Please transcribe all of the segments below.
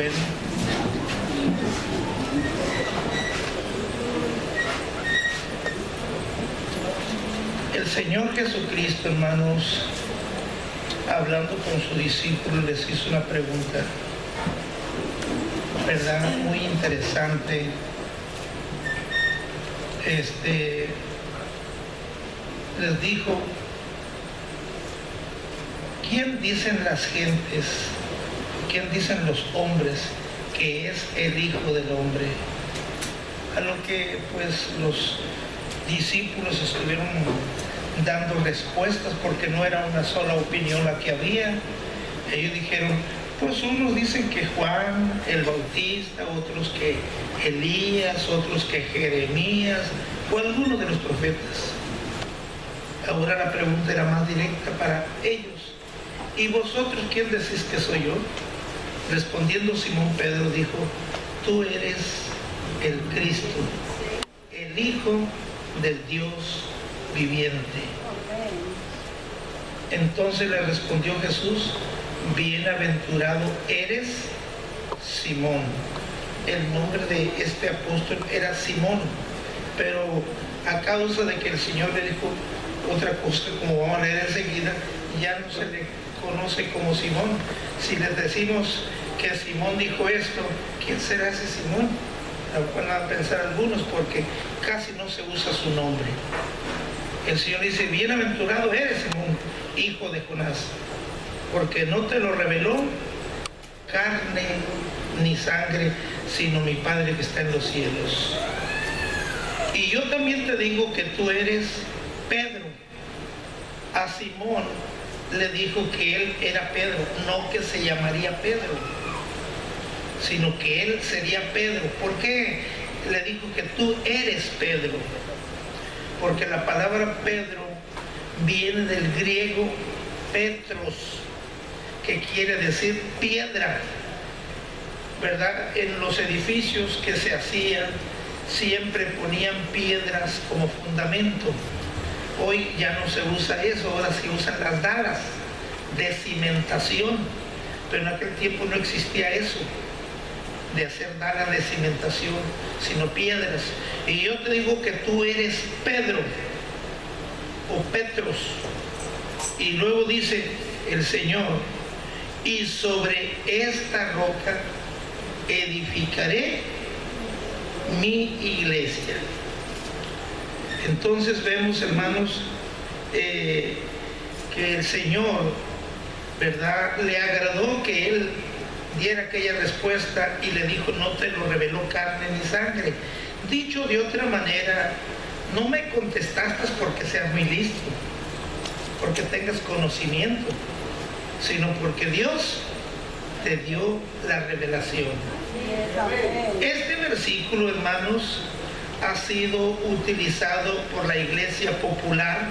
bueno. El Señor Jesucristo, hermanos, hablando con sus discípulos, les hizo una pregunta, ¿verdad? Muy interesante. Les dijo, ¿quién dicen las gentes, quién dicen los hombres que es el Hijo del Hombre? A lo que pues los discípulos estuvieron dando respuestas porque no era una sola opinión la que había. Ellos dijeron, pues unos dicen que Juan el Bautista, otros que Elías, otros que Jeremías o alguno de los profetas. Ahora la pregunta era más directa para ellos. ¿Y vosotros quién decís que soy yo? Respondiendo Simón Pedro dijo, tú eres el Cristo, el Hijo del Dios viviente. Entonces le respondió Jesús, bienaventurado eres Simón. El nombre de este apóstol era Simón, pero a causa de que el Señor le dijo otra cosa, como vamos a leer enseguida, ya no se le conoce como Simón. Si les decimos que Simón dijo esto, ¿quién será ese Simón? Lo van a pensar algunos porque casi no se usa su nombre. El Señor dice, bienaventurado eres Simón, hijo de Jonás, porque no te lo reveló carne ni sangre, sino mi Padre que está en los cielos. Y yo también te digo que tú eres Pedro. A Simón le dijo que él era Pedro, no que se llamaría Pedro, sino que él sería Pedro. ¿Por qué le dijo que tú eres Pedro? Porque la palabra Pedro viene del griego Petros, que quiere decir piedra, ¿verdad? En los edificios que se hacían siempre ponían piedras como fundamento. Hoy ya no se usa eso, ahora se usan las daras de cimentación, pero en aquel tiempo no existía eso de hacer daras de cimentación, sino piedras. Y yo te digo que tú eres Pedro o Petros. Y luego dice el Señor, y sobre esta roca edificaré mi iglesia. Entonces vemos, hermanos, que el Señor, ¿verdad?, le agradó que él diera aquella respuesta y le dijo, no te lo reveló carne ni sangre. Dicho de otra manera, no me contestaste porque seas muy listo, porque tengas conocimiento, sino porque Dios te dio la revelación. Este versículo, hermanos, ha sido utilizado por la iglesia popular,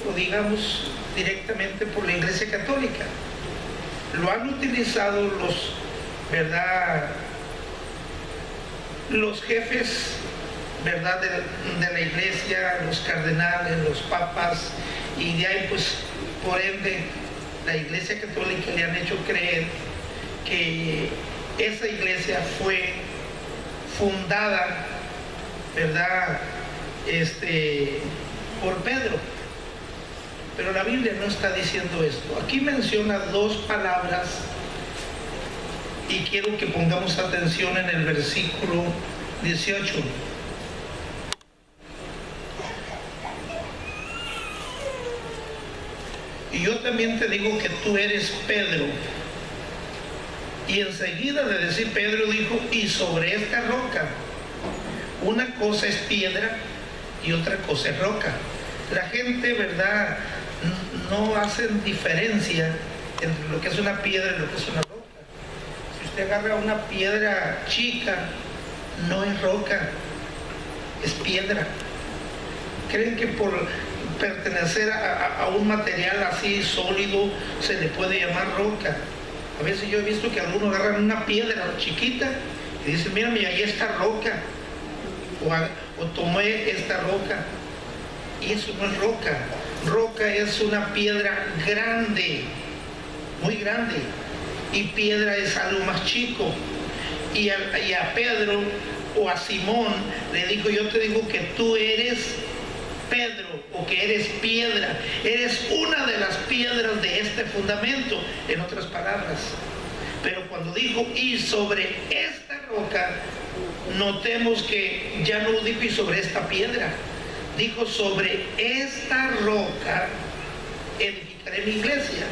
o digamos directamente por la iglesia católica. Lo han utilizado los, ¿verdad?, los jefes, ¿verdad?, de la iglesia, los cardenales, los papas, y de ahí pues por ende la iglesia católica le han hecho creer que esa iglesia fue fundada, ¿verdad?, por Pedro. Pero la Biblia no está diciendo esto. Aquí menciona dos palabras y quiero que pongamos atención en el versículo 18. Y yo también te digo que tú eres Pedro. Y enseguida de decir Pedro dijo, y sobre esta roca, una cosa es piedra y otra cosa es roca. La gente, ¿verdad?, no hacen diferencia entre lo que es una piedra y lo que es una roca. Si usted agarra una piedra chica, no es roca, es piedra. ¿Creen que por pertenecer a un material así sólido se le puede llamar roca? A veces yo he visto que algunos agarran una piedra chiquita y dicen, mira, ahí está roca, o tomé esta roca. Y eso no es roca. Roca es una piedra grande, muy grande. y piedra es algo más chico. Y a Pedro o a Simón le dijo, yo te digo que tú eres Pedro, o que eres piedra, eres una de las piedras de este fundamento, en otras palabras. Pero cuando dijo, y sobre esta roca, notemos que ya no dijo y sobre esta piedra, dijo sobre esta roca edificaré mi iglesia.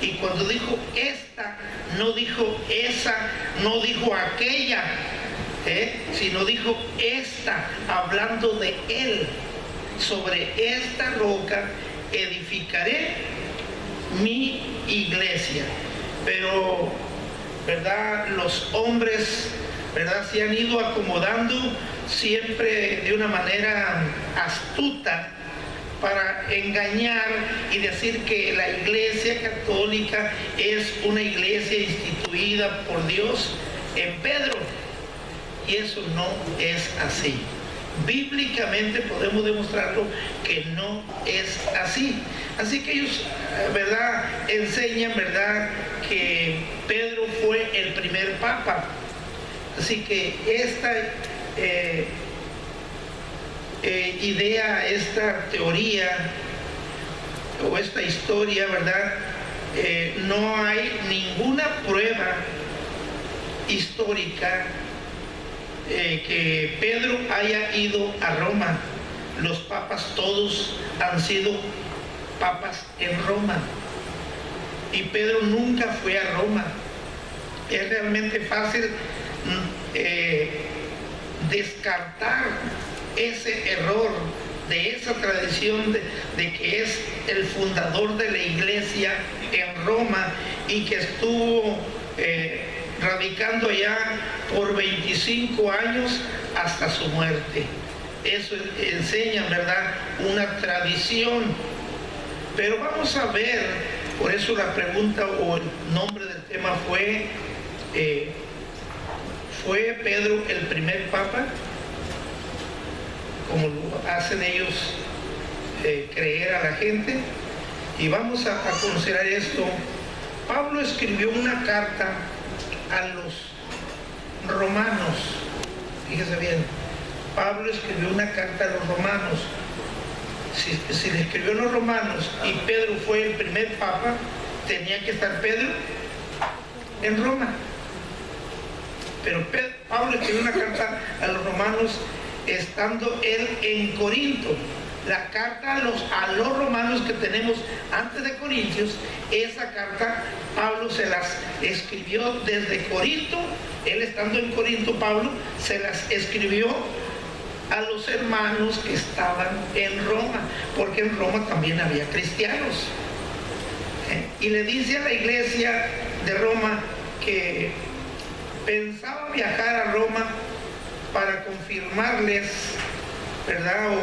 Y cuando dijo esta, no dijo esa, no dijo aquella, sino dijo esta, hablando de él. Sobre esta roca edificaré mi iglesia. Pero, ¿verdad? Los hombres, ¿verdad?, se han ido acomodando siempre de una manera astuta para engañar y decir que la Iglesia Católica es una iglesia instituida por Dios en Pedro. Y eso no es así. Bíblicamente podemos demostrarlo que no es así. Así que ellos, ¿verdad?, enseñan, ¿verdad?, que Pedro fue el primer papa. Así que esta idea, esta teoría o esta historia, ¿verdad?, no hay ninguna prueba histórica que Pedro haya ido a Roma. Los papas todos han sido papas en Roma y Pedro nunca fue a Roma. Es realmente fácil descartar ese error de esa tradición de que es el fundador de la iglesia en Roma y que estuvo radicando allá por 25 años hasta su muerte. Eso enseña, ¿verdad?, una tradición. Pero vamos a ver, por eso la pregunta o el nombre del tema fue ¿fue Pedro el primer papa? Como lo hacen ellos creer a la gente. Y vamos a considerar esto. Pablo escribió una carta a los romanos. Fíjese bien, Pablo escribió una carta a los romanos. Si le escribió a los romanos y Pedro fue el primer papa, tenía que estar Pedro en Roma. Pero Pablo escribió una carta a los romanos estando él en Corinto. La carta a los romanos que tenemos antes de Corintios, esa carta Pablo se las escribió desde Corinto. Él estando en Corinto, Pablo se las escribió a los hermanos que estaban en Roma, porque en Roma también había cristianos. Y le dice a la iglesia de Roma que pensaba viajar a Roma para confirmarles, ¿verdad?,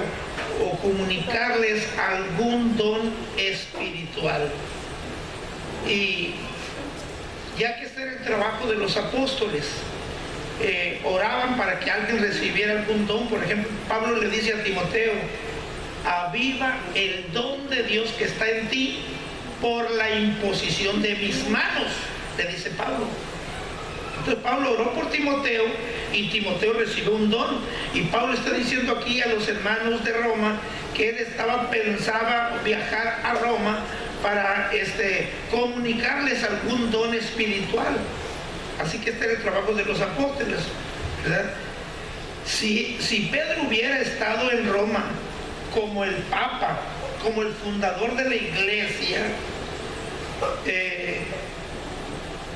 o comunicarles algún don espiritual. Y ya que este era el trabajo de los apóstoles, oraban para que alguien recibiera algún don. Por ejemplo, Pablo le dice a Timoteo: aviva el don de Dios que está en ti por la imposición de mis manos, le dice Pablo. Entonces Pablo oró por Timoteo y Timoteo recibió un don. Y Pablo está diciendo aquí a los hermanos de Roma que él pensaba viajar a Roma para comunicarles algún don espiritual. Así que este era el trabajo de los apóstoles, ¿verdad? Si Pedro hubiera estado en Roma como el Papa, como el fundador de la iglesia,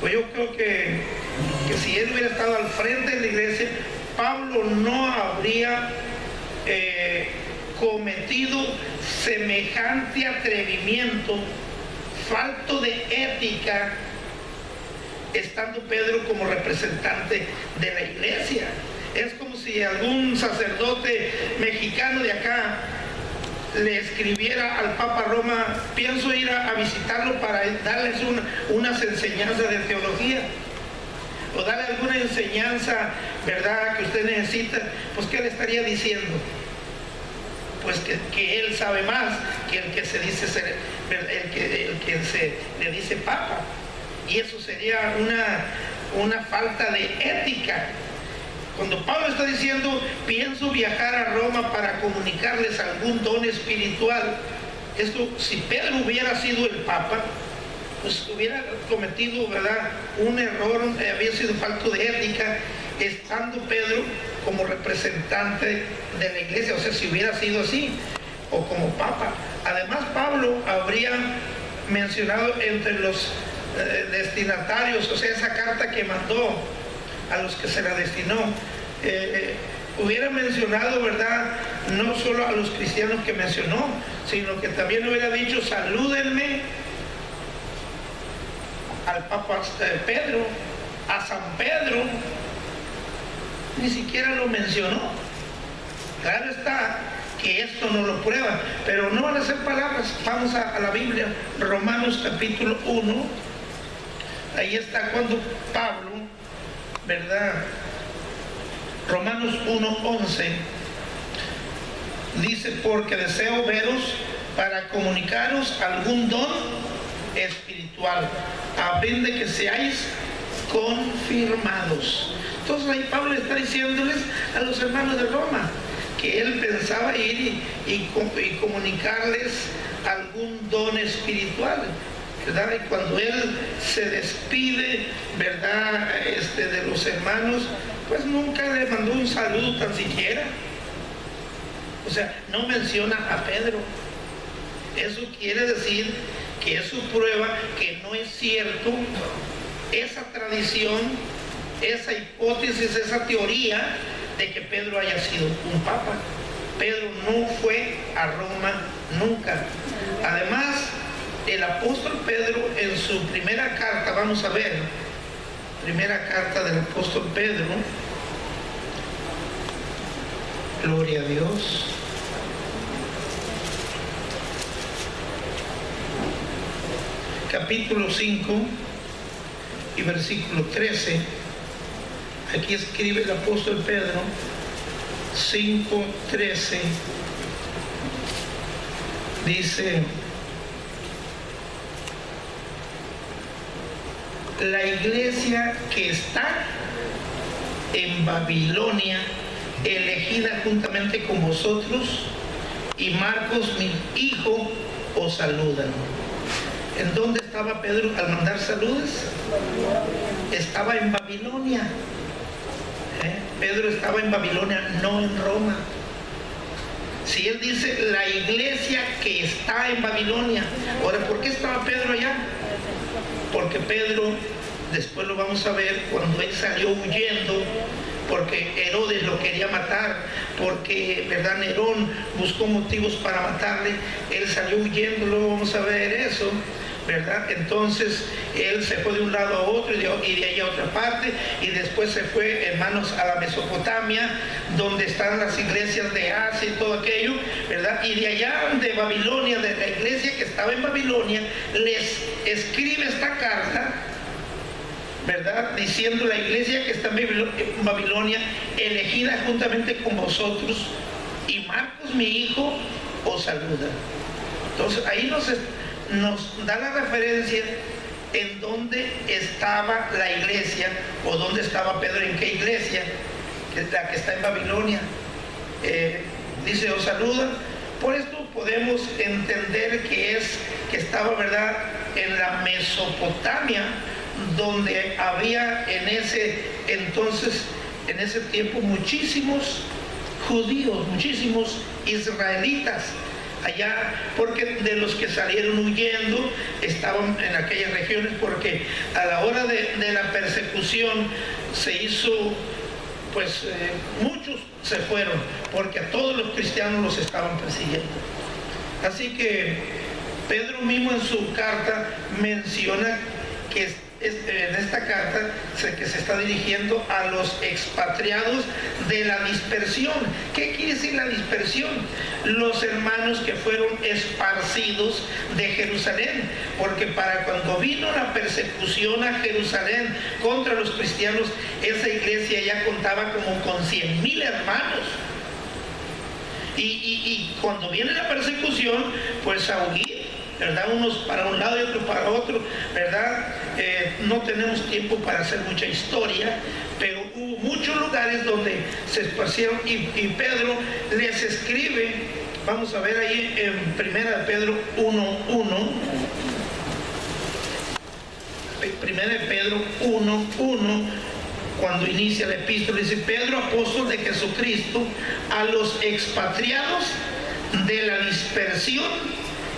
pues yo creo que si él hubiera estado al frente de la iglesia, Pablo no habría cometido semejante atrevimiento, falto de ética, estando Pedro como representante de la iglesia. Es como si algún sacerdote mexicano de acá le escribiera al Papa Roma: pienso ir a visitarlo para darles unas enseñanzas de teología, o darle alguna enseñanza, ¿verdad?, que usted necesita. Pues ¿qué le estaría diciendo? Pues que él sabe más que el que se dice ser, el que se le dice Papa. y eso sería una falta de ética. Cuando Pablo está diciendo, pienso viajar a Roma para comunicarles algún don espiritual, esto, si Pedro hubiera sido el Papa, pues hubiera cometido, ¿verdad?, un error, había sido falto de ética, estando Pedro como representante de la iglesia, o sea, si hubiera sido así, o como Papa. Además, Pablo habría mencionado entre los destinatarios, o sea, esa carta que mandó a los que se la destinó, hubiera mencionado, ¿verdad?, no solo a los cristianos que mencionó, sino que también hubiera dicho, salúdenme al Papa Pedro, a San Pedro. Ni siquiera lo mencionó. Claro está que esto no lo prueba, pero no van a ser palabras. Vamos a la Biblia, Romanos capítulo 1. Ahí está cuando Pablo, ¿verdad? Romanos 1:11 dice, porque deseo veros para comunicaros algún don espiritual, a fin de que seáis confirmados. Entonces ahí Pablo está diciéndoles a los hermanos de Roma que él pensaba ir y comunicarles algún don espiritual, ¿verdad? Y cuando él se despide, ¿verdad?, de los hermanos, pues nunca le mandó un saludo tan siquiera. O sea, no menciona a Pedro. Eso quiere decir que eso prueba que no es cierto esa tradición, esa hipótesis, esa teoría de que Pedro haya sido un papa. Pedro no fue a Roma nunca. Además, el apóstol Pedro en su primera carta, vamos a ver, primera carta del apóstol Pedro, gloria a Dios. Capítulo 5 y versículo 13, aquí escribe el apóstol Pedro, 5:13, dice, la iglesia que está en Babilonia, elegida juntamente con vosotros, y Marcos mi hijo os saludan. ¿En dónde estaba Pedro al mandar saludos? Estaba en Babilonia. Pedro estaba en Babilonia, no en Roma. Si él dice la iglesia que está en Babilonia, ahora, ¿por qué estaba Pedro allá? Porque Pedro, después lo vamos a ver, cuando él salió huyendo, porque Herodes lo quería matar, porque, ¿verdad?, Nerón buscó motivos para matarle, él salió huyendo, luego vamos a ver eso, ¿verdad? Entonces él se fue de un lado a otro y de ahí a otra parte, y después se fue, hermanos, a la Mesopotamia, donde están las iglesias de Asia y todo aquello, ¿verdad? Y de allá de Babilonia, de la iglesia que estaba en Babilonia, les escribe esta carta, ¿verdad?, diciendo, la iglesia que está en Babilonia, elegida juntamente con vosotros, y Marcos mi hijo os saluda. Entonces ahí nos da la referencia en dónde estaba la iglesia, o dónde estaba Pedro, en qué iglesia, que es la que está en Babilonia. Dice os saluda. Por esto podemos entender que estaba, ¿verdad?, en la Mesopotamia, donde había en ese entonces, en ese tiempo, muchísimos judíos, muchísimos israelitas allá, porque de los que salieron huyendo estaban en aquellas regiones, porque a la hora de la persecución se hizo, pues muchos se fueron, porque a todos los cristianos los estaban persiguiendo. Así que Pedro mismo en su carta menciona que en esta carta que se está dirigiendo a los expatriados de la dispersión. ¿Qué quiere decir la dispersión? Los hermanos que fueron esparcidos de Jerusalén, porque para cuando vino la persecución a Jerusalén contra los cristianos, esa iglesia ya contaba como con 100,000 hermanos. Y cuando viene la persecución, pues a huir, ¿verdad? Unos para un lado y otros para otro, ¿verdad? no tenemos tiempo para hacer mucha historia, pero hubo muchos lugares donde se esparcieron y Pedro les escribe. Vamos a ver ahí en 1 Pedro 1:1. 1 Pedro 1:1, cuando inicia la epístola, dice: Pedro, apóstol de Jesucristo, a los expatriados de la dispersión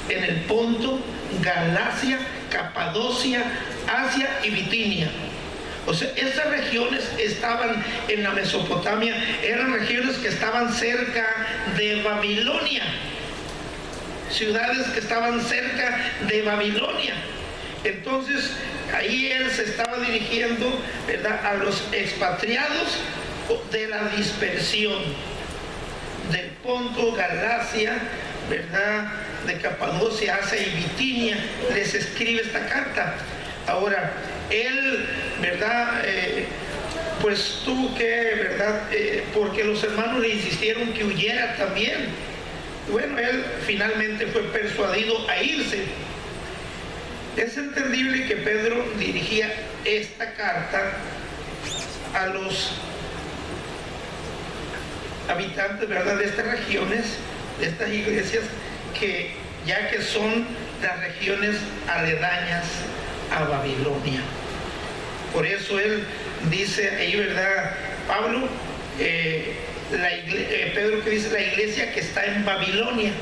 en el Ponto, Galacia, Capadocia, Asia y Bitinia. O sea, estas regiones estaban en la Mesopotamia, eran regiones que estaban cerca de Babilonia, ciudades que estaban cerca de Babilonia. Entonces, ahí él se estaba dirigiendo, ¿verdad?, a los expatriados de la dispersión del Ponto, Galacia, ¿verdad?, de Capadocia, Asia y Bitinia. Les escribe esta carta. Ahora, él, ¿verdad?, pues tuvo que, ¿verdad?, porque los hermanos le insistieron que huyera también. Bueno, él finalmente fue persuadido a irse. Es entendible que Pedro dirigía esta carta a los habitantes, ¿verdad?, de estas regiones, de estas iglesias, ya que son las regiones aledañas a Babilonia. Por eso él dice ahí, ¿verdad?, Pablo, Pedro, que dice la iglesia que está en Babilonia.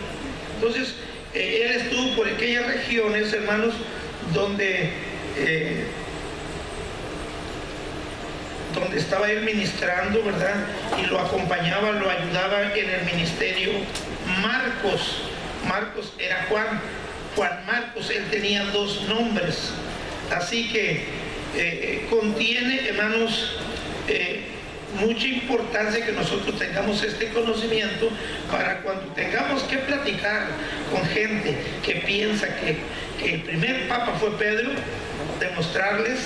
Entonces, él estuvo por aquellas regiones, hermanos, donde estaba él ministrando, ¿verdad?, y lo acompañaba, lo ayudaba en el ministerio Marcos. Marcos era Juan Marcos, él tenía dos nombres. Así que contiene, hermanos, mucha importancia que nosotros tengamos este conocimiento para cuando tengamos que platicar con gente que piensa que el primer papa fue Pedro, demostrarles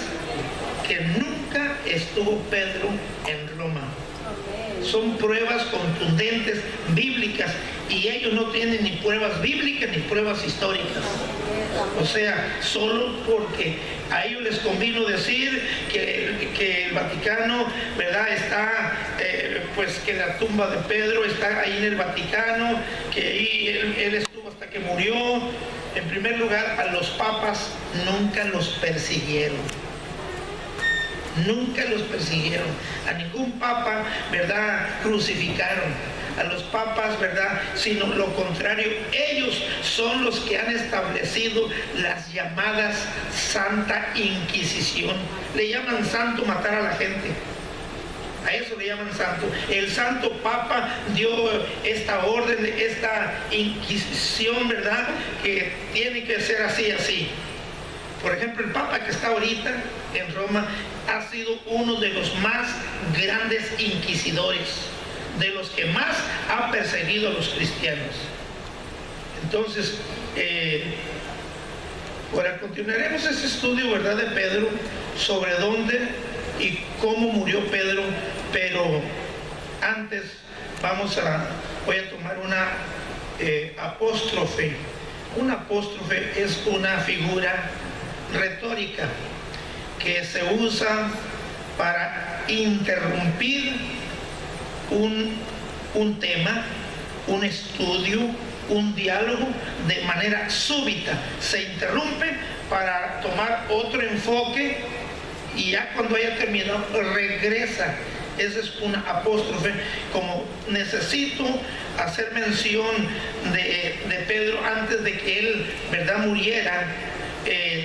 que nunca estuvo Pedro en Roma. Son pruebas contundentes, bíblicas, y ellos no tienen ni pruebas bíblicas ni pruebas históricas. O sea, solo porque a ellos les convino decir que el Vaticano, ¿verdad?, está, pues que la tumba de Pedro está ahí en el Vaticano, que ahí él estuvo hasta que murió. En primer lugar, a los papas nunca los persiguieron. Nunca los persiguieron. A ningún papa, ¿verdad?, crucificaron. A los papas, ¿verdad?, sino lo contrario. Ellos son los que han establecido las llamadas Santa Inquisición. Le llaman santo matar a la gente. A eso le llaman santo. El santo papa dio esta orden, esta inquisición, ¿verdad?, que tiene que ser así, así. Por ejemplo, el papa que está ahorita en Roma ha sido uno de los más grandes inquisidores, de los que más ha perseguido a los cristianos. Entonces, ahora continuaremos este estudio, ¿verdad?, de Pedro, sobre dónde y cómo murió Pedro, pero antes voy a tomar una apóstrofe. Una apóstrofe es una figura retórica que se usa para interrumpir un tema, un estudio, un diálogo de manera súbita. Se interrumpe para tomar otro enfoque y ya cuando haya terminado regresa. Esa es una apóstrofe. Como necesito hacer mención de Pedro antes de que él, ¿verdad?, muriera,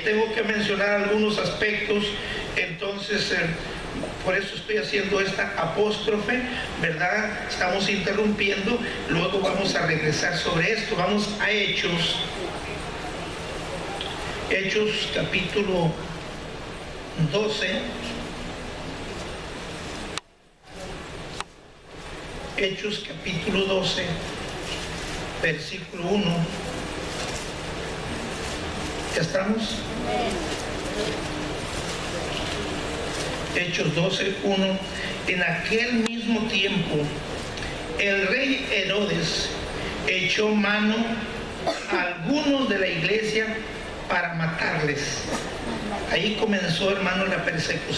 tengo que mencionar algunos aspectos. Entonces, por eso estoy haciendo esta apóstrofe, ¿verdad? Estamos interrumpiendo, luego vamos a regresar sobre esto. Vamos a Hechos capítulo 12. Hechos capítulo 12, versículo 1. ¿Ya estamos? Hechos 12, 1. En aquel mismo tiempo, el rey Herodes echó mano a algunos de la iglesia para matarles. Ahí comenzó, hermano, la persecución.